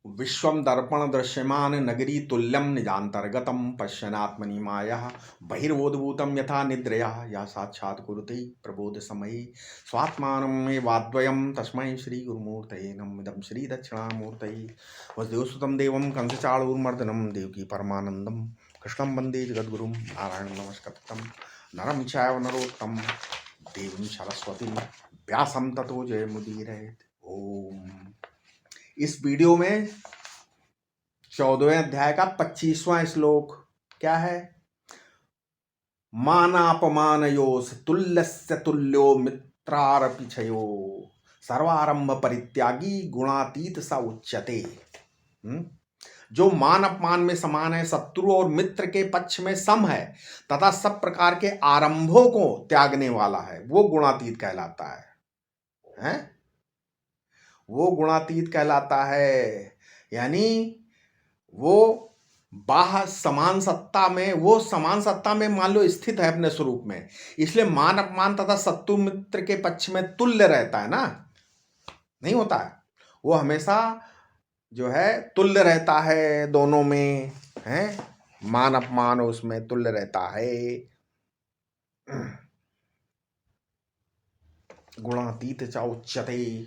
विश्वं दर्पण दृश्यमान नगरी तुल्यं निजान्तर्गतं पश्यन्नात्मनि मायः बहिर्बोधभूतं यथा निद्रया या साक्षात् कुरुते प्रबोधसमये स्वात्मानमेवाद्वयं तस्मै श्रीगुरुमूर्तये नमः। श्रीदक्षिणामूर्तये वसुदेवसुतं देवं कंसचाणूरमर्दनं देवकी परमानन्दं कृष्णं वन्दे जगद्गुरुं नारायणं नमस्कृतं नरं चैव नरोत्तमं देवीं सरस्वतीं व्यासं ततो जयमुदीरयेत्। ओम। इस वीडियो में 14वें अध्याय का 25वां श्लोक क्या है? मानापमानयोस् तुल्यस्य तुल्यो मित्रारपिछयो सर्वारंभ परित्यागी गुणातीत स उच्यते। जो मान अपमान में समान है, शत्रु और मित्र के पक्ष में सम है तथा सब प्रकार के आरंभों को त्यागने वाला है, वो गुणातीत कहलाता है? वो गुणातीत कहलाता है। यानी वो बाह्य समान सत्ता में, वो समान सत्ता में मान लो स्थित है अपने स्वरूप में, इसलिए मान अपमान तथा शत्रु मित्र के पक्ष में तुल्य रहता है ना, नहीं होता है। वो हमेशा जो है तुल्य रहता है, दोनों में है मान अपमान, उसमें तुल्य रहता है। गुणातीत च उच्यते।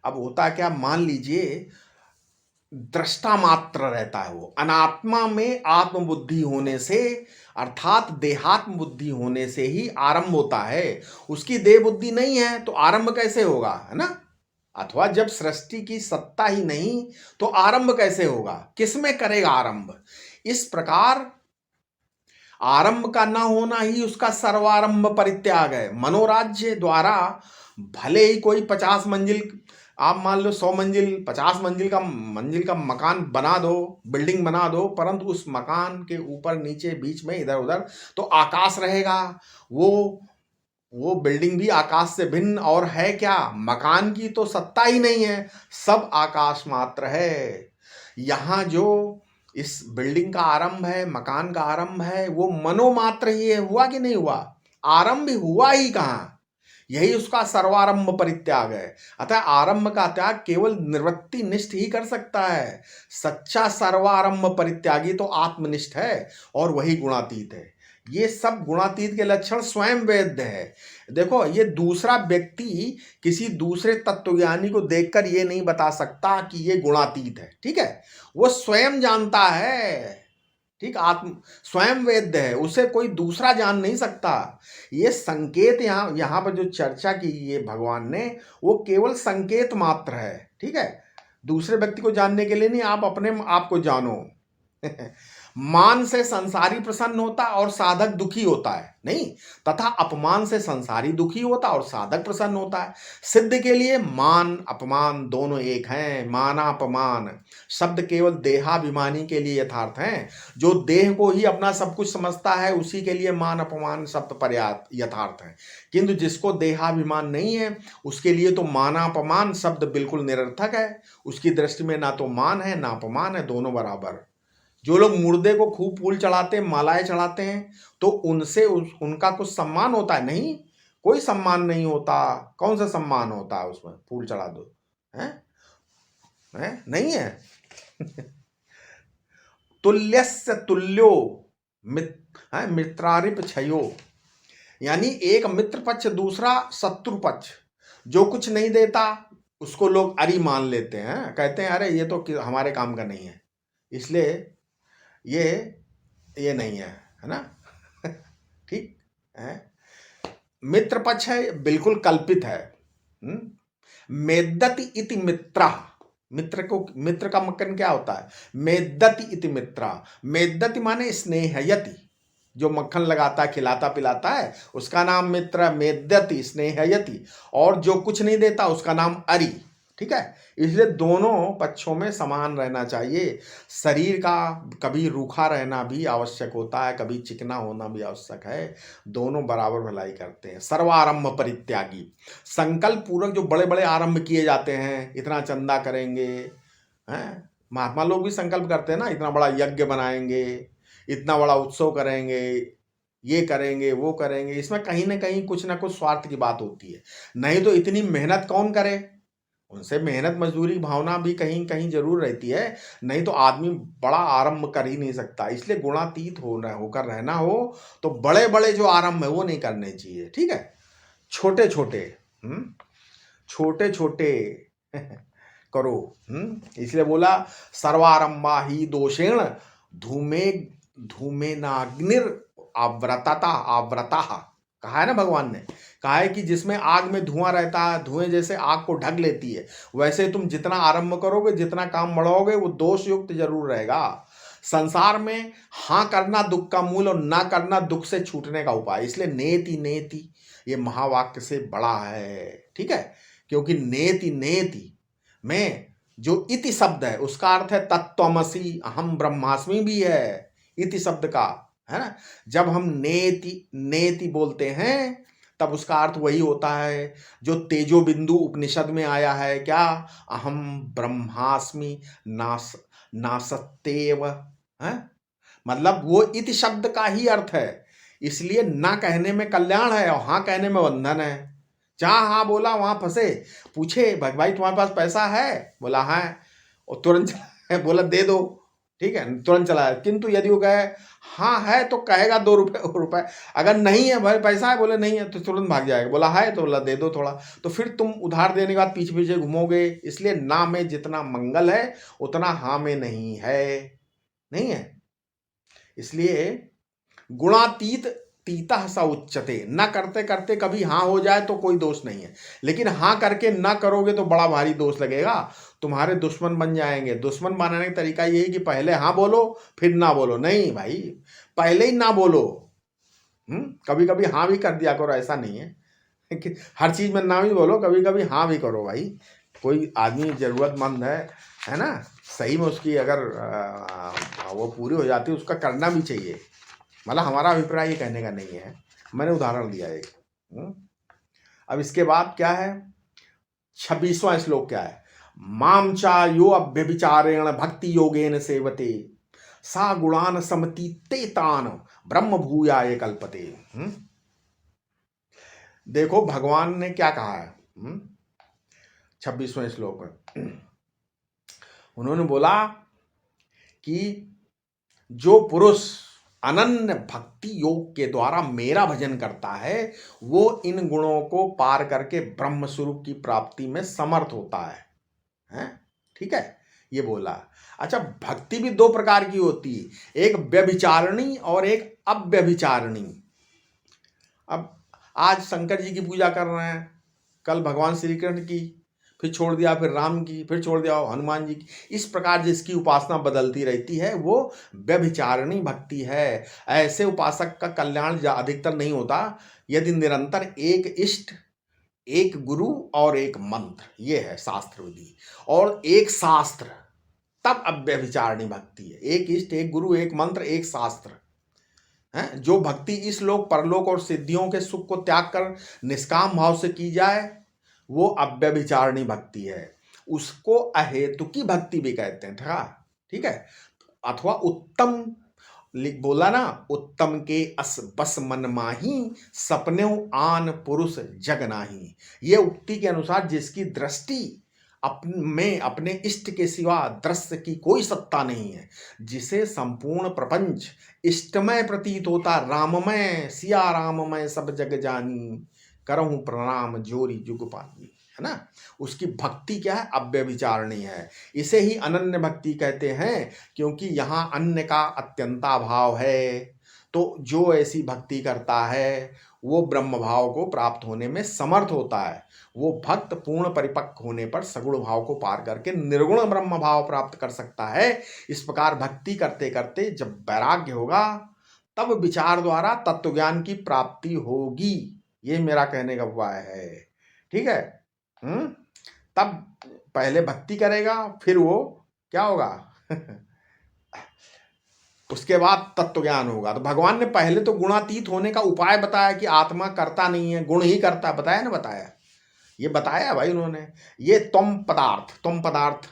अब होता क्या, मान लीजिए दृष्टा मात्र रहता है, वो अनात्मा में आत्मबुद्धि होने से अर्थात देहात्म बुद्धि होने से ही आरंभ होता है। उसकी देह बुद्धि नहीं है तो आरंभ कैसे होगा, है ना? अथवा जब सृष्टि की सत्ता ही नहीं तो आरंभ कैसे होगा, किसमें करेगा आरंभ? इस प्रकार आरंभ का ना होना ही उसका सर्वारंभ परित्याग है। मनोराज्य द्वारा भले ही कोई 50 मंजिल, आप मान लो 100 मंजिल 50 मंजिल का मकान बना दो, बिल्डिंग बना दो, परंतु उस मकान के ऊपर नीचे बीच में इधर उधर तो आकाश रहेगा। वो बिल्डिंग भी आकाश से भिन्न और है क्या, मकान की तो सत्ता ही नहीं है, सब आकाश मात्र है। यहाँ जो इस बिल्डिंग का आरंभ है, मकान का आरंभ है, वो मनोमात्र ही है। हुआ कि नहीं हुआ? आरंभ हुआ ही कहाँ? यही उसका सर्वारंभ परित्याग है। अतः आरंभ का त्याग केवल निवृत्ति निष्ठ ही कर सकता है। सच्चा सर्वारंभ परित्यागी तो आत्मनिष्ठ है और वही गुणातीत है। ये सब गुणातीत के लक्षण स्वयं वेद्य है। देखो, ये दूसरा व्यक्ति किसी दूसरे तत्वज्ञानी को देखकर ये नहीं बता सकता कि ये गुणातीत है, ठीक है? वो स्वयं जानता है, ठीक, आत्म स्वयं वेद्य है, उसे कोई दूसरा जान नहीं सकता। ये संकेत यहाँ पर जो चर्चा की ये भगवान ने, वो केवल संकेत मात्र है, ठीक है? दूसरे व्यक्ति को जानने के लिए नहीं, आप अपने आप को जानो। मान से संसारी प्रसन्न होता और साधक दुखी होता है नहीं, तथा अपमान से संसारी दुखी होता और साधक प्रसन्न होता है। सिद्ध के लिए मान अपमान दोनों एक हैं। मानापमान शब्द केवल देहाभिमानी के लिए यथार्थ हैं। जो देह को ही अपना सब कुछ समझता है उसी के लिए मान अपमान शब्द पर्याप्त यथार्थ है, किंतु जिसको देहाभिमान नहीं है उसके लिए तो मानापमान शब्द बिल्कुल निरर्थक है। उसकी दृष्टि में ना तो मान है ना अपमान है, दोनों बराबर। जो लोग मुर्दे को खूब फूल चढ़ाते हैं, मालाएं चढ़ाते हैं, तो उनसे उनका कुछ सम्मान होता है? नहीं, कोई सम्मान नहीं होता। कौन सा सम्मान होता है उसमें? फूल चढ़ा दो, है? नहीं है। तुल्यस्य तुल्यो मित्रारिप क्षयो, यानी एक मित्र पक्ष दूसरा शत्रु पक्ष। जो कुछ नहीं देता उसको लोग अरी मान लेते हैं, कहते हैं अरे ये तो हमारे काम का नहीं है, इसलिए ये नहीं है ना? ठीक है। मित्र पक्ष है, बिल्कुल कल्पित है। मेद्दति इति मित्रा, मित्र का मक्खन क्या होता है? मेद्दति इति मित्रा। मेद्दति माने स्नेहयति, जो मक्खन लगाता है, खिलाता पिलाता है, उसका नाम मित्र। मेद्दति स्नेहयति, और जो कुछ नहीं देता उसका नाम अरि, ठीक है? इसलिए दोनों पक्षों में समान रहना चाहिए। शरीर का कभी रूखा रहना भी आवश्यक होता है, कभी चिकना होना भी आवश्यक है। दोनों बराबर भलाई करते हैं। सर्वारंभ परित्यागी, संकल्प पूर्वक जो बड़े बड़े आरंभ किए जाते हैं, इतना चंदा करेंगे, हैं? महात्मा लोग भी संकल्प करते हैं ना, इतना बड़ा यज्ञ बनाएंगे, इतना बड़ा उत्सव करेंगे, ये करेंगे वो करेंगे। इसमें कहीं ना कहीं कुछ ना कुछ स्वार्थ की बात होती है, नहीं तो इतनी मेहनत कौन करे? उनसे मेहनत मजदूरी भावना भी कहीं कहीं जरूर रहती है, नहीं तो आदमी बड़ा आरंभ कर ही नहीं सकता। इसलिए गुणातीत होकर रहना हो तो बड़े बड़े जो आरंभ है वो नहीं करने चाहिए, ठीक है, छोटे छोटे, छोटे छोटे करो। इसलिए बोला सर्वारंभा ही दोषेण धूमे धूमे नाग्निर आवृतता आवृता, कहा है ना भगवान ने, कहा है कि जिसमें आग में धुआं रहता है, धुएं जैसे आग को ढक लेती है, वैसे तुम जितना आरंभ करोगे, जितना काम बढ़ाओगे, वो दोष युक्त जरूर रहेगा। संसार में हाँ करना दुख का मूल और ना करना दुख से छूटने का उपाय। इसलिए नेति नेति ये महावाक्य से बड़ा है, ठीक है, क्योंकि नेति नेति में जो इति शब्द है उसका अर्थ है तत्त्वमसि अहम ब्रह्मास्मि भी है, इति शब्द का, है ना। जब हम नेति नेति बोलते हैं तब उसका अर्थ वही होता है जो तेजो बिंदु उपनिषद में आया है, क्या, अहम ब्रह्मास्मि नास नासत्येव, है, मतलब वो इति शब्द का ही अर्थ है। इसलिए ना कहने में कल्याण है और हाँ कहने में बंधन है। जहां हाँ बोला वहां फंसे। पूछे भाई तुम्हारे पास पैसा है, बोला है, और तुरंत बोला दे दो, ठीक है, तुरंत चला है। किंतु यदि वो कहे हाँ है तो कहेगा 2 रुपए, अगर नहीं है भाई पैसा है, बोले नहीं है तो तुरंत भाग जाएगा, बोला है तो बोला दे दो थोड़ा, तो फिर तुम उधार देने के बाद पीछे पीछे घूमोगे। इसलिए ना में जितना मंगल है उतना हाँ में नहीं है, नहीं है। इसलिए गुणातीत तीता सा उच्चते, न करते करते कभी हाँ हो जाए तो कोई दोष नहीं है, लेकिन हाँ करके ना करोगे तो बड़ा भारी दोष लगेगा, तुम्हारे दुश्मन बन जाएंगे। दुश्मन बनाने का तरीका यही कि पहले हाँ बोलो फिर ना बोलो, नहीं भाई पहले ही ना बोलो। कभी कभी हाँ भी कर दिया करो, ऐसा नहीं है कि हर चीज में ना भी बोलो, कभी कभी हाँ भी करो भाई। कोई आदमी जरूरतमंद है ना, सही में उसकी अगर वो पूरी हो जाती है उसका करना भी चाहिए, मतलब हमारा अभिप्राय ये कहने का नहीं है, मैंने उदाहरण दिया एक। अब इसके बाद क्या है, 26वां श्लोक क्या है, माम चा यो अभ्यभिचारेण भक्ति योगेन सेवते सा गुणान समतीते तान ब्रह्म भूयाय कल्पते। देखो भगवान ने क्या कहा है 26वें श्लोक में, उन्होंने बोला कि जो पुरुष अनन्य भक्ति योग के द्वारा मेरा भजन करता है वो इन गुणों को पार करके ब्रह्म स्वरूप की प्राप्ति में समर्थ होता है, ठीक है, ये बोला। अच्छा, भक्ति भी 2 प्रकार की होती है, एक व्यभिचारिणी और एक अव्यभिचारिणी। अब आज शंकर जी की पूजा कर रहे हैं, कल भगवान श्री कृष्ण की, फिर छोड़ दिया, फिर राम की, फिर छोड़ दिया हनुमान जी की, इस प्रकार जिसकी उपासना बदलती रहती है वो व्यभिचारिणी भक्ति है। ऐसे उपासक का कल्याण अधिकतर नहीं होता यदि निरंतर एक इष्ट, एक गुरु और एक मंत्र, ये है शास्त्र विधि, और एक शास्त्र, तब अव्यभिचारिणी भक्ति है। एक इष्ट, एक गुरु, एक मंत्र, एक शास्त्र है। जो भक्ति इस लोक परलोक और सिद्धियों के सुख को त्याग कर निष्काम भाव से की जाए वो अव्यभिचारिणी भक्ति है। उसको अहेतुकी भक्ति भी कहते हैं, ठीक है, अथवा उत्तम, बोला ना, उत्तम के अस बस मन माही सपने आन पुरुष जग नाही। ये उक्ति के अनुसार जिसकी दृष्टि अपने इष्ट के सिवा दृश्य की कोई सत्ता नहीं है, जिसे संपूर्ण प्रपंच इष्टमय प्रतीत होता, राममय सिया राममय सब जग जानी करहूं प्रणाम जोरी जुग पानी, है ना, उसकी भक्ति क्या है, अव्यभिचारिणी है। इसे ही अनन्य भक्ति कहते हैं, क्योंकि यहाँ अन्य का अत्यंता भाव है। तो जो ऐसी भक्ति करता है वो ब्रह्म भाव को प्राप्त होने में समर्थ होता है। वो भक्त पूर्ण परिपक्व होने पर सगुण भाव को पार करके निर्गुण ब्रह्म भाव प्राप्त कर सकता है। इस प्रकार भक्ति करते करते जब वैराग्य होगा तब विचार द्वारा तत्व ज्ञान की प्राप्ति होगी। ये मेरा कहने का उपाय है, ठीक है। तब पहले भक्ति करेगा, फिर वो क्या होगा उसके बाद तत्व ज्ञान होगा। तो भगवान ने पहले तो गुणातीत होने का उपाय बताया कि आत्मा करता नहीं है, गुण ही करता, बताया ना, बताया, ये बताया भाई उन्होंने। ये तुम पदार्थ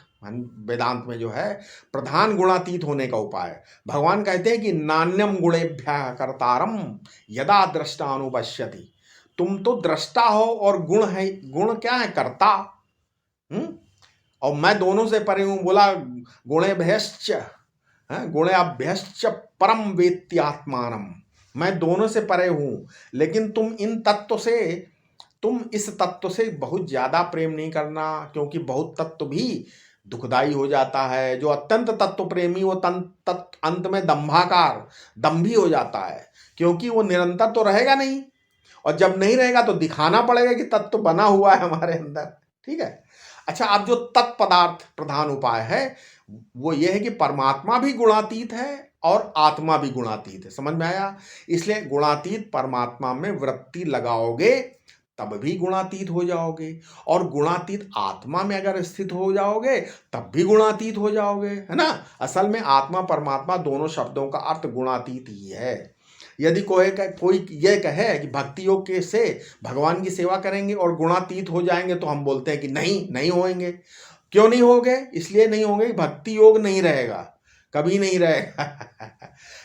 वेदांत में जो है प्रधान गुणातीत होने का उपाय। भगवान कहते हैं कि नान्यम गुणेभ्य कर्तारम यदा दृष्टानुपश्यति। तुम तो दृष्टा हो और गुण है, गुण क्या है, कर्ता। हम्म? और मैं दोनों से परे हूं, बोला गुणे भयश्च, गुणे अभ्यश्च परम वेत्ति आत्मानम। मैं दोनों से परे हूं, लेकिन तुम इस तत्व से बहुत ज्यादा प्रेम नहीं करना, क्योंकि बहुत तत्व भी दुखदाई हो जाता है। जो अत्यंत तत्व प्रेमी वो अंत में दंभी हो जाता है, क्योंकि वो निरंतर तो रहेगा नहीं, और जब नहीं रहेगा तो दिखाना पड़ेगा कि तत्व बना हुआ है हमारे अंदर। ठीक है। अच्छा, अब जो तत्पदार्थ प्रधान उपाय है वो ये है कि परमात्मा भी गुणातीत है और आत्मा भी गुणातीत है। समझ में आया? इसलिए गुणातीत परमात्मा में वृत्ति लगाओगे तब भी गुणातीत हो जाओगे, और गुणातीत आत्मा में अगर स्थित हो जाओगे तब भी गुणातीत हो जाओगे, है ना। असल में आत्मा परमात्मा दोनों शब्दों का अर्थ गुणातीत ही है। यदि कोई ये कहे कि भक्ति योग के से भगवान की सेवा करेंगे और गुणातीत हो जाएंगे, तो हम बोलते हैं कि नहीं, नहीं होंगे। क्यों नहीं होंगे? इसलिए नहीं होंगे कि भक्ति योग नहीं रहेगा, कभी नहीं रहेगा।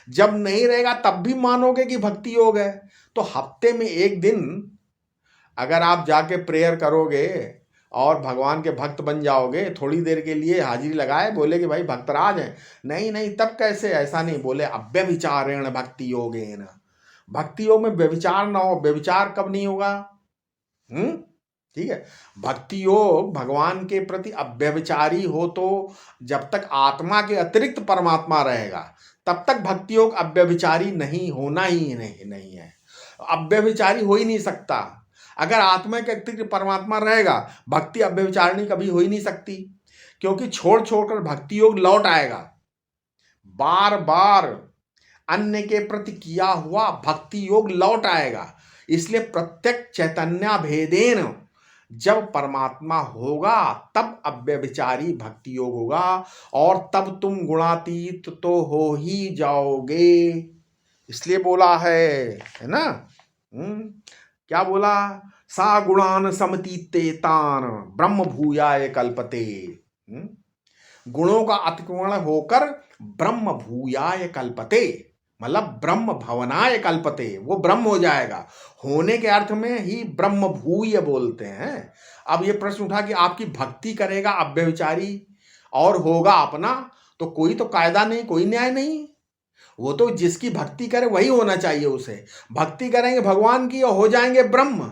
जब नहीं रहेगा तब भी मानोगे कि भक्ति योग है। तो हफ्ते में एक दिन अगर आप जाके प्रेयर करोगे और भगवान के भक्त बन जाओगे, थोड़ी देर के लिए हाजिरी लगाए, बोले कि भाई भक्तराज हैं, नहीं नहीं तब कैसे, ऐसा नहीं, बोले अव्यभिचारेण भक्ति योगेन। भक्ति योग में व्यभिचार ना हो। व्यभिचार कब नहीं होगा? ठीक है। भक्ति योग भगवान के प्रति अव्यभिचारी हो तो जब तक आत्मा के अतिरिक्त परमात्मा रहेगा तब तक भक्ति योग अव्यभिचारी नहीं होना ही नहीं है। अव्यभिचारी हो ही नहीं सकता। अगर आत्मा के अतिरिक्त परमात्मा रहेगा, भक्ति अव्यभिचारिणी कभी हो ही नहीं सकती, क्योंकि छोड़ छोड़कर भक्ति योग लौट आएगा। बार बार अन्य के प्रति किया हुआ भक्ति योग लौट आएगा। इसलिए प्रत्यक्ष चैतन्य भेदेन जब परमात्मा होगा तब अव्यभिचारी भक्ति योग होगा, और तब तुम गुणातीत तो हो ही जाओगे। इसलिए बोला है ना। क्या बोला? सा गुणान समतीते तान ब्रह्म भूयाय कल्पते। गुणों का अतिक्रमण होकर ब्रह्म भूयाय कल्पते, मतलब ब्रह्म भवनाय कल्पते, वो ब्रह्म हो जाएगा। होने के अर्थ में ही ब्रह्म भूय बोलते हैं। अब ये प्रश्न उठा कि आपकी भक्ति करेगा अव्यभिचारी और होगा अपना, तो कोई तो कायदा नहीं, कोई न्याय नहीं। वो तो जिसकी भक्ति करे वही होना चाहिए उसे। भक्ति करेंगे भगवान की और हो जाएंगे ब्रह्म।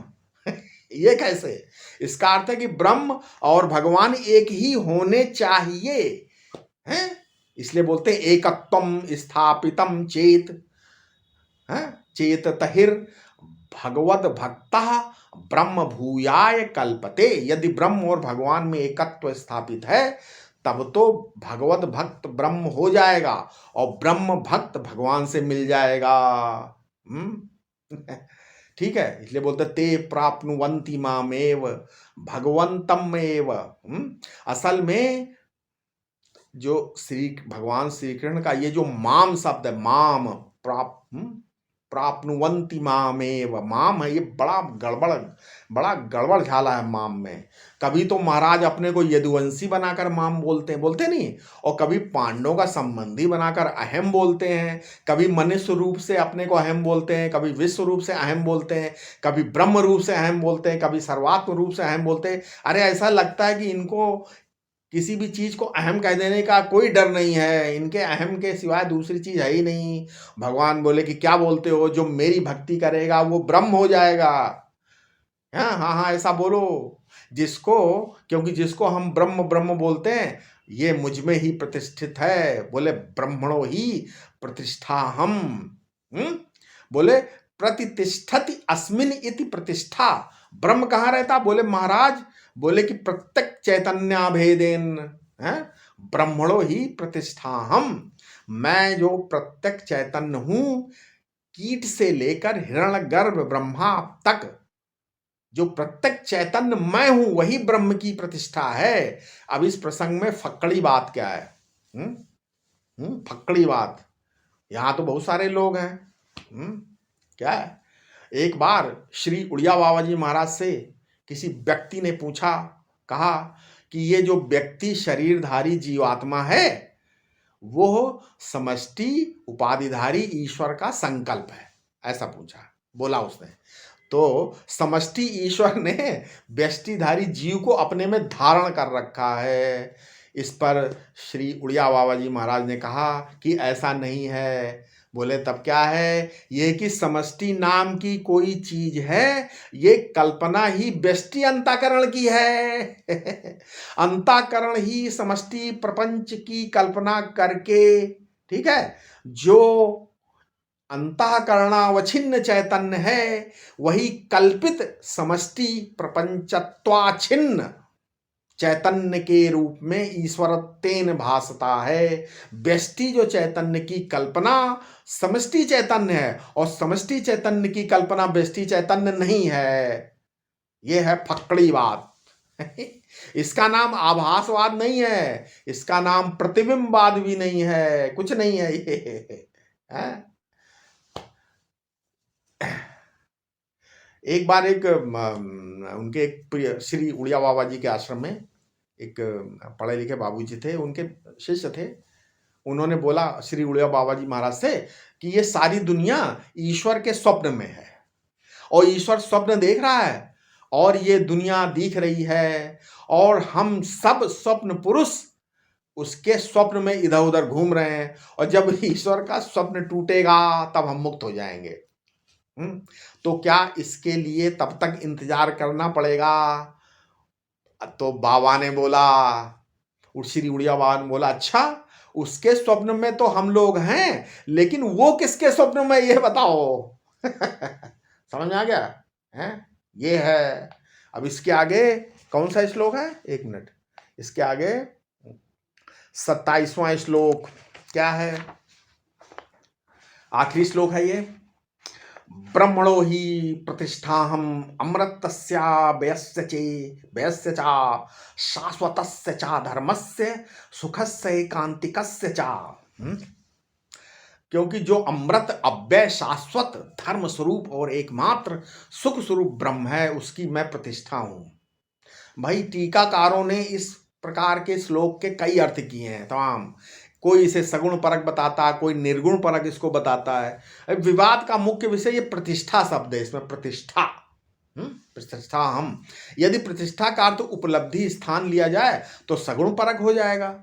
ये कैसे? इसका अर्थ है कि ब्रह्म और भगवान एक ही होने चाहिए, हैं? इसलिए बोलते हैं एकत्वम स्थापितम चेत, चेत तहिर भगवत भक्ता ब्रह्म भूयाय कल्पते। यदि ब्रह्म और भगवान में एकत्व स्थापित है तब तो भगवत भक्त ब्रह्म हो जाएगा और ब्रह्म भक्त भगवान से मिल जाएगा। ठीक है। इसलिए बोलते ते प्राप्नुवन्ति मामेव भगवंतम एव। असल में जो भगवान श्री कृष्ण का ये जो माम शब्द है, माम प्राप्नुवन्ति मामेव, माम है, ये बड़ा गड़बड़ झाला है माम में। कभी तो महाराज अपने को यदुवंशी बनाकर माम बोलते नहीं, और कभी पांडवों का संबंधी बनाकर अहम बोलते हैं, कभी मनुष्य रूप से अपने को अहम बोलते हैं, कभी विश्व रूप से अहम बोलते हैं, कभी ब्रह्म रूप से अहम बोलते हैं, कभी सर्वात्म रूप से अहम बोलते हैं। अरे ऐसा लगता है कि इनको किसी भी चीज को अहम कह देने का कोई डर नहीं है, इनके अहम के सिवाय दूसरी चीज है ही नहीं। भगवान बोले कि क्या बोलते हो, जो मेरी भक्ति करेगा वो ब्रह्म हो जाएगा। हाँ हाँ हाँ, ऐसा बोलो क्योंकि जिसको हम ब्रह्म ब्रह्म बोलते हैं ये मुझ में ही प्रतिष्ठित है। बोले ब्रह्मणो ही प्रतिष्ठा हम। बोले प्रतिष्ठति अस्मिन इति प्रतिष्ठा। ब्रह्म कहाँ रहता? बोले महाराज, बोले कि प्रत्यक्ष चैतन्य भेदेन ब्रह्मणो ही प्रतिष्ठा हम। मैं जो प्रत्यक्ष चैतन्य हूं, कीट से लेकर हिरण्यगर्भ ब्रह्मा तक जो प्रत्यक्ष चैतन्य मैं हूं वही ब्रह्म की प्रतिष्ठा है। अब इस प्रसंग में फक्कड़ी बात क्या है? फक्कड़ी बात, यहां तो बहुत सारे लोग हैं। क्या है? एक बार श्री उड़िया बाबा जी महाराज से किसी व्यक्ति ने पूछा, कहा कि ये जो व्यक्ति शरीरधारी जीवात्मा है वो समष्टि उपाधिधारी ईश्वर का संकल्प है, ऐसा पूछा, बोला उसने। तो समष्टि ईश्वर ने व्यष्टिधारी जीव को अपने में धारण कर रखा है। इस पर श्री उड़िया बाबा जी महाराज ने कहा कि ऐसा नहीं है। बोले तब क्या है? ये कि समष्टि नाम की कोई चीज है, ये कल्पना ही व्यष्टि अंतःकरण की है। अंतःकरण ही समष्टि प्रपंच की कल्पना करके, ठीक है, जो अंतःकरणावच्छिन्न चैतन्य है, वही कल्पित समष्टि प्रपंचत्वाच्छिन्न चैतन्य के रूप में ईश्वरत्वेन भासता है। व्यष्टि जो चैतन्य की कल्पना समष्टि चैतन्य है, और समष्टि चैतन्य की कल्पना व्यष्टि चैतन्य नहीं है। यह है फकड़ी बात। इसका नाम आभासवाद नहीं है, इसका नाम प्रतिबिंबवाद भी नहीं है, कुछ नहीं है ये है? एक बार उनके एक प्रिय श्री उड़िया बाबा जी के आश्रम में एक पढ़े लिखे बाबूजी थे, उनके शिष्य थे। उन्होंने बोला श्री उड़िया बाबा जी महाराज से कि ये सारी दुनिया ईश्वर के स्वप्न में है, और ईश्वर स्वप्न देख रहा है, और ये दुनिया दिख रही है, और हम सब स्वप्न पुरुष उसके स्वप्न में इधर उधर घूम रहे हैं, और जब ईश्वर का स्वप्न टूटेगा तब हम मुक्त हो जाएंगे। तो क्या इसके लिए तब तक इंतजार करना पड़ेगा? तो बाबा ने बोला, श्री उड़िया बाबा ने बोला, अच्छा उसके स्वप्न में तो हम लोग हैं, लेकिन वो किसके स्वप्न में ये बताओ। समझ में आ गया है? ये है। अब इसके आगे कौन सा श्लोक है? एक मिनट, इसके आगे 27वां श्लोक क्या है? आखिरी श्लोक है ये। ब्रह्मणो ही प्रतिष्ठाहम अमृतस्या व्यस्य चा शाश्वतस्य चा धर्मस्य सुखस्य एकांतिकस्य चा। क्योंकि जो अमृत अव्यय शाश्वत धर्म स्वरूप और एकमात्र सुख स्वरूप ब्रह्म है, उसकी मैं प्रतिष्ठा हूं। भाई टीकाकारों ने इस प्रकार के श्लोक के कई अर्थ किए हैं तमाम। कोई इसे सगुण परक बताता है, कोई निर्गुण परक इसको बताता है। विवाद का मुख्य विषय ये प्रतिष्ठा शब्द है। इसमें प्रतिष्ठा, प्रतिष्ठा हम, यदि प्रतिष्ठा का अर्थ उपलब्धि स्थान लिया जाए तो सगुण परक हो जाएगा,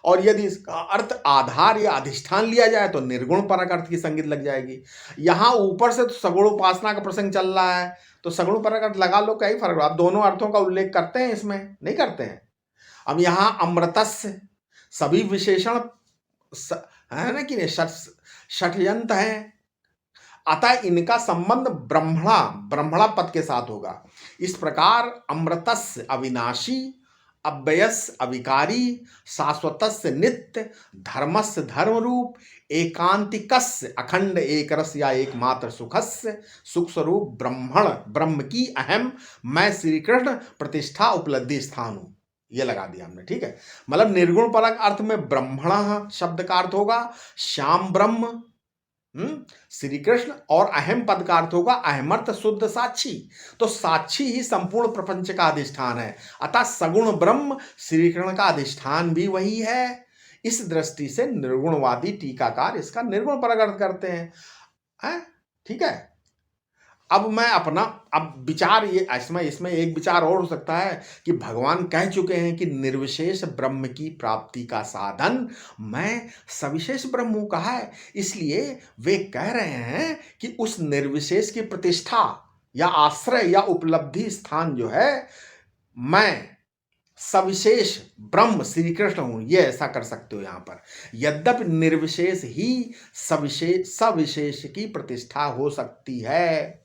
और यदि इसका अर्थ आधार या अधिष्ठान लिया जाए तो निर्गुण परक अर्थ की संगति लग जाएगी। यहां ऊपर से तो सगुण उपासना का प्रसंग चल रहा है, तो सगुण परक अर्थ लगा लो, क्या ही फर्क। आप दोनों अर्थों का उल्लेख करते हैं, इसमें नहीं करते हैं। अब यहां अमृतस्य सभी विशेषण है ना कि षठयंत है, अतः इनका संबंध ब्रह्मणा पद के साथ होगा। इस प्रकार अमृतस्य अविनाशी, अव्ययस्य अविकारी, शाश्वतस्य नित्य, धर्मस्य धर्म रूप, एकांतिकस्य अखंड एकरस या एकमात्र सुखस्य सुख स्वरूप ब्रह्म की अहम मैं श्री कृष्ण प्रतिष्ठा उपलब्धि स्थान हूं। ये लगा दिया हमने, ठीक है। मतलब निर्गुण परक अर्थ में ब्रह्मण शब्द का अर्थ होगा श्याम ब्रह्म, श्री कृष्ण, और अहम पद का अर्थ होगा अहमर्थ शुद्ध साक्षी। तो साक्षी ही संपूर्ण प्रपंच का अधिष्ठान है, अतः सगुण ब्रह्म श्री कृष्ण का अधिष्ठान भी वही है। इस दृष्टि से निर्गुणवादी टीकाकार इसका निर्गुण परक अर्थ करते हैं, ठीक है। अब मैं अपना विचार ये इसमें एक विचार और हो सकता है कि भगवान कह चुके हैं कि निर्विशेष ब्रह्म की प्राप्ति का साधन मैं सविशेष ब्रह्म हूं कहा है, इसलिए वे कह रहे हैं कि उस निर्विशेष की प्रतिष्ठा या आश्रय या उपलब्धि स्थान जो है मैं सविशेष ब्रह्म श्री कृष्ण हूं। ये ऐसा कर सकते हो यहां पर। यद्यपि निर्विशेष ही सविशेष की प्रतिष्ठा हो सकती है,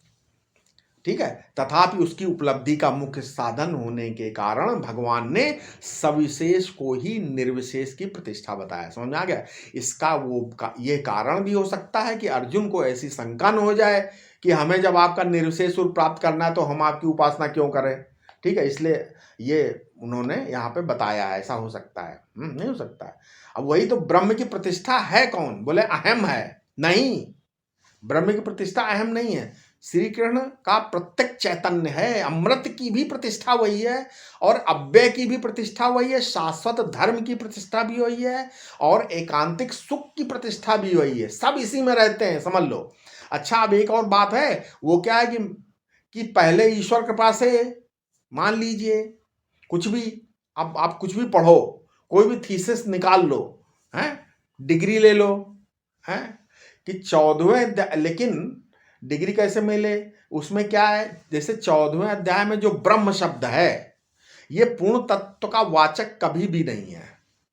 ठीक है, तथापि उसकी उपलब्धि का मुख्य साधन होने के कारण भगवान ने सविशेष को ही निर्विशेष की प्रतिष्ठा बताया। समझ में आ गया? इसका ये कारण भी हो सकता है कि अर्जुन को ऐसी शंका न हो जाए कि हमें जब आपका निर्विशेष स्वरूप प्राप्त करना है तो हम आपकी उपासना क्यों करें, ठीक है। इसलिए ये उन्होंने यहाँ पे बताया है, ऐसा हो सकता है। नहीं हो सकता है। अब वही तो ब्रह्म की प्रतिष्ठा है कौन? बोले अहम है। नहीं, ब्रह्म की प्रतिष्ठा अहम नहीं है, श्री कृष्ण का प्रत्यक्ष चैतन्य है। अमृत की भी प्रतिष्ठा वही है, और अव्यय की भी प्रतिष्ठा वही है, शाश्वत धर्म की प्रतिष्ठा भी वही है, और एकांतिक सुख की प्रतिष्ठा भी वही है। सब इसी में रहते हैं, समझ लो। अच्छा, अब एक और बात है, वो क्या है कि पहले ईश्वर कृपा से मान लीजिए कुछ भी, अब आप कुछ भी पढ़ो, कोई भी थीसिस निकाल लो, हैं, डिग्री ले लो, हैं, कि 14वें लेकिन डिग्री कैसे मिले, उसमें क्या है, जैसे 14वें अध्याय में जो ब्रह्म शब्द है ये पूर्ण तत्व का वाचक कभी भी नहीं है,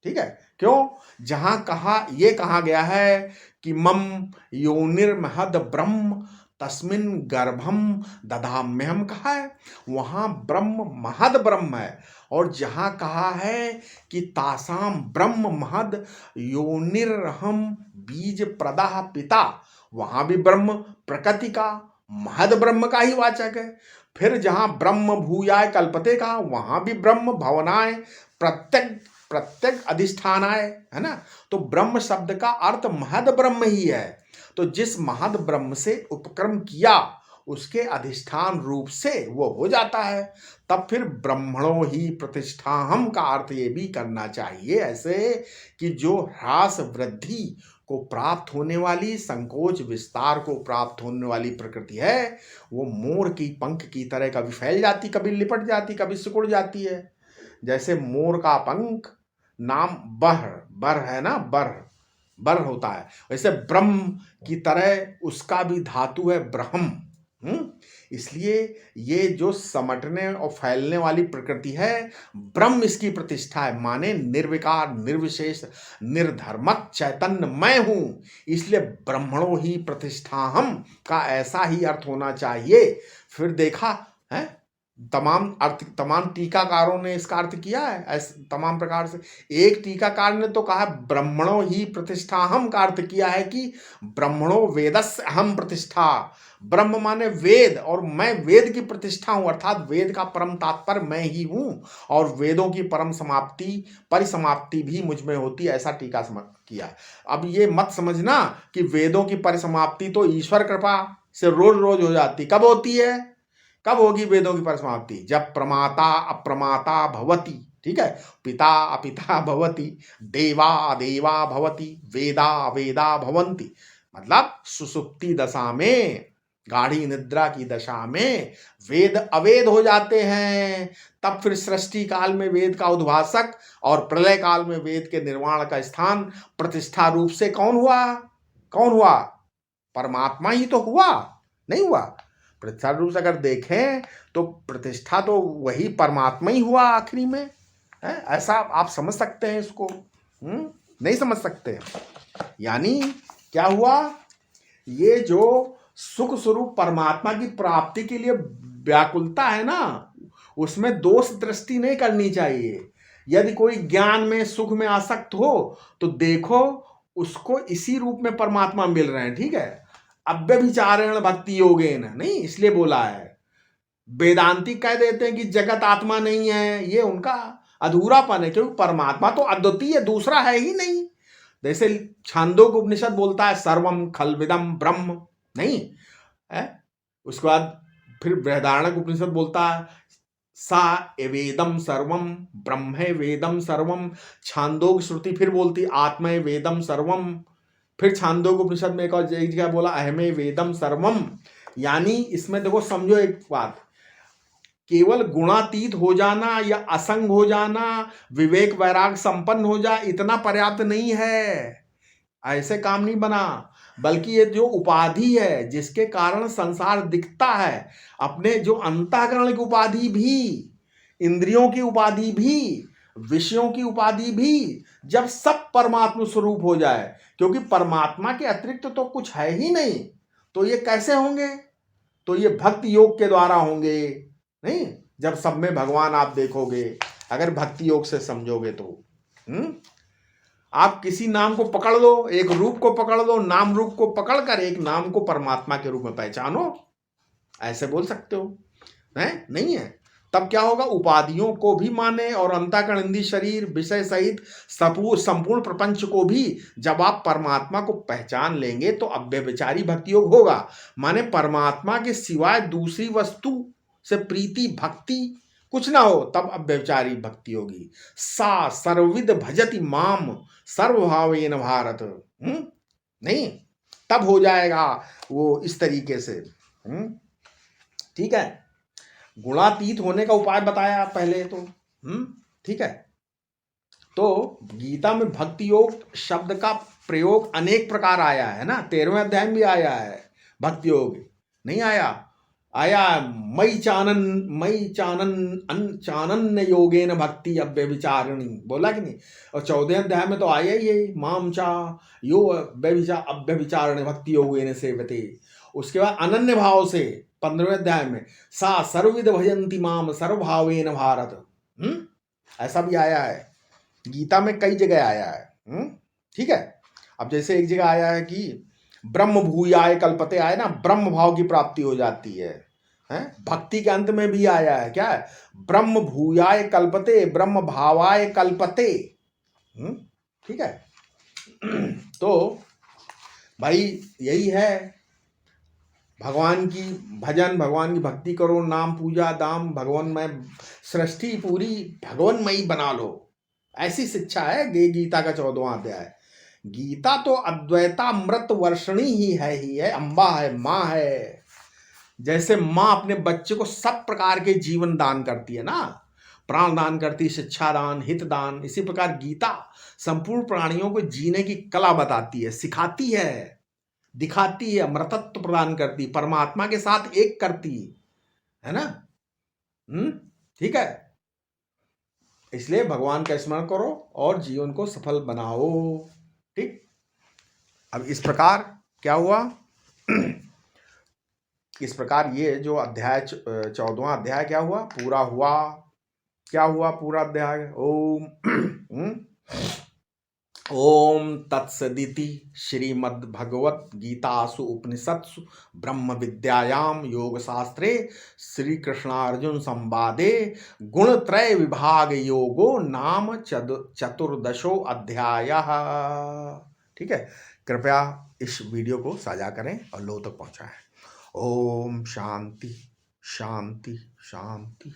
ठीक है। क्यों? जहां ये कहा गया है कि मम योनिर्महद ब्रह्म तस्मिन गर्भम दधाम्यहम कहा है, वहां ब्रह्म महद ब्रह्म है। और जहां कहा है कि तासाम ब्रह्म महद योनिर्हम बीज प्रदाह पिता, वहां भी ब्रह्म प्रकृति का महद ब्रह्म का ही वाचक है। फिर जहां ब्रह्म भूयाय कल्पते का, वहां भी ब्रह्म भवनाय प्रत्यक प्रत्यक अधिष्ठानाय, है ना। तो ब्रह्म शब्द का अर्थ महद ब्रह्म ही है। तो जिस महद ब्रह्म से उपक्रम किया उसके अधिष्ठान रूप से वो हो जाता है। तब फिर ब्रह्मणो ही प्रतिष्ठाहम का अर्थ ये भी करना चाहिए ऐसे कि जो ह्रास वृद्धि को प्राप्त होने वाली, संकोच विस्तार को प्राप्त होने वाली प्रकृति है, वो मोर की पंख की तरह कभी फैल जाती, कभी लिपट जाती, कभी सिकुड़ जाती है। जैसे मोर का पंख नाम बर है ना, बर होता है, वैसे ब्रह्म की तरह उसका भी धातु है ब्रह्म। इसलिए ये जो समटने और फैलने वाली प्रकृति है, ब्रह्म इसकी प्रतिष्ठा है, माने निर्विकार निर्विशेष निर्धर्मक चैतन्य मैं हूं। इसलिए ब्रह्मणो ही प्रतिष्ठा हम का ऐसा ही अर्थ होना चाहिए। फिर देखा है तमाम टीकाकारों ने इसका अर्थ किया है ऐसे तमाम प्रकार से। एक टीकाकार ने तो कहा ब्रह्मणो ही प्रतिष्ठा हम का अर्थ किया है कि ब्रह्मणो वेदस्य अहम प्रतिष्ठा, ब्रह्म माने वेद और मैं वेद की प्रतिष्ठा हूं, अर्थात वेद का परम तात्पर्य मैं ही हूं और वेदों की परम समाप्ति परिसमाप्ति भी मुझ में होती है, ऐसा टीका किया। अब ये मत समझना कि वेदों की परिसमाप्ति तो ईश्वर कृपा से रोज रोज हो जाती। कब होती है, कब होगी वेदों की परिसमाप्ति? जब प्रमाता अप्रमाता भवति, ठीक है, पिता अपिता भवति, देवा अदेवा भवति, वेदा अवेदा भवन्ति। मतलब सुसुप्ति दशा में, गाढ़ी निद्रा की दशा में वेद अवेद हो जाते हैं। तब फिर सृष्टि काल में वेद का उद्भाषक और प्रलय काल में वेद के निर्माण का स्थान प्रतिष्ठा रूप से कौन हुआ? परमात्मा ही तो हुआ, नहीं हुआ? प्रतिष्ठा रूप से अगर देखें तो प्रतिष्ठा तो वही परमात्मा ही हुआ आखिरी में, है। ऐसा आप समझ सकते हैं इसको, नहीं समझ सकते? यानी क्या हुआ, ये जो सुख स्वरूप परमात्मा की प्राप्ति के लिए व्याकुलता है ना, उसमें दोष दृष्टि नहीं करनी चाहिए। यदि कोई ज्ञान में सुख में आसक्त हो तो देखो उसको इसी रूप में परमात्मा मिल रहे हैं, ठीक है। अव्यभिचारेण भक्ति योगेन नहीं, इसलिए बोला है। वेदांती कह देते हैं कि जगत आत्मा नहीं है, ये उनका अधूरापन है, क्योंकि परमात्मा तो अद्वितीय दूसरा है ही नहीं। जैसे छांदोग्य उपनिषद बोलता है सर्वम खलविदम ब्रह्म, नहीं है। उसके बाद फिर बृहदारण्यक उपनिषद बोलता है सा एवेदम सर्वम ब्रह्मे वेदम सर्वम। छांदोग्य श्रुति फिर बोलती आत्मे वेदम सर्वम। फिर छांदोग्य उपनिषद में एक और जगह बोला अहमे वेदम सर्वम। यानी इसमें देखो, समझो एक बात, केवल गुणातीत हो जाना या असंग हो जाना, विवेक वैराग संपन्न हो जा, इतना पर्याप्त नहीं है, ऐसे काम नहीं बना। बल्कि ये जो उपाधि है जिसके कारण संसार दिखता है, अपने जो अंतःकरण की उपाधि भी, इंद्रियों की उपाधि भी, विषयों की उपाधि भी, जब सब परमात्मा स्वरूप हो जाए, क्योंकि परमात्मा के अतिरिक्त तो कुछ है ही नहीं, तो ये कैसे होंगे? तो ये भक्ति योग के द्वारा होंगे, नहीं? जब सब में भगवान आप देखोगे, अगर भक्ति योग से समझोगे तो। आप किसी नाम को पकड़ लो, एक रूप को पकड़ लो, नाम रूप को पकड़कर एक नाम को परमात्मा के रूप में पहचानो, ऐसे बोल सकते हो, है? नहीं है। तब क्या होगा, उपाधियों को भी माने और अंतःकरण इंद्रिय शरीर विषय सहित संपूर्ण प्रपंच को भी जब आप परमात्मा को पहचान लेंगे तो अव्यभिचारी भक्ति योग होगा। माने परमात्मा के सिवाय दूसरी वस्तु से प्रीति भक्ति कुछ ना हो, तब अव्यभिचारी भक्ति होगी। सा सर्वविद भजति माम सर्वभावेन भारत, नहीं, तब हो जाएगा वो इस तरीके से। ठीक है, गुणातीत होने का उपाय बताया पहले तो। ठीक है, तो गीता में भक्ति योग शब्द का प्रयोग अनेक प्रकार आया है ना, 13वें अध्याय में भी आया है भक्ति योग, नहीं आया? आया, चानन्य योगेन भक्ति अव्यभिचारिणी, बोला कि नहीं? और 14वें अध्याय में तो आया ही है, माम चा यो अव्यभिचारिणी भक्ति योगेन सेवते। उसके बाद अनन्य भाव से 15वें अध्याय में सा सर्वविद भजन्ति माम सर्वभावेन भारत। ऐसा भी आया है गीता में, कई जगह आया है। ठीक है, अब जैसे एक जगह आया है कि ब्रह्म भूयाय कल्पते, आए ना, ब्रह्म भाव की प्राप्ति हो जाती है। भक्ति के अंत में भी आया है, क्या है? ब्रह्म भूयाय कल्पते, ब्रह्म भावाय कल्पते। ठीक है, तो भाई यही है, भगवान की भजन, भगवान की भक्ति करो, नाम पूजा दाम, भगवानमय सृष्टि पूरी भगवानमयी बना लो, ऐसी शिक्षा है गीता का 14वां अध्याय। गीता तो अद्वैतामृत वर्षणी ही है, अम्बा है, माँ है। जैसे माँ अपने बच्चे को सब प्रकार के जीवन दान करती है ना, प्राण दान करती, शिक्षा दान, हित दान, इसी प्रकार गीता संपूर्ण प्राणियों को जीने की कला बताती है, सिखाती है, दिखाती है, अमृतत्व प्रदान करती, परमात्मा के साथ एक करती है ना। ठीक है, इसलिए भगवान का स्मरण करो और जीवन को सफल बनाओ। ठीक, अब इस प्रकार क्या हुआ? इस प्रकार ये जो अध्याय 14वां अध्याय क्या हुआ? पूरा हुआ। क्या हुआ पूरा अध्याय? ओम तत्सदिति श्रीमद्भगवत गीतासु उपनिषत्सु ब्रह्म विद्यायाम योग शास्त्रे श्री कृष्णार्जुन संवादे गुणत्रय विभाग योगो नाम चतुर्दशो अध्याय। ठीक है, कृपया इस वीडियो को साझा करें और लोगों तक पहुंचाएं। ओम शांति शांति शांति।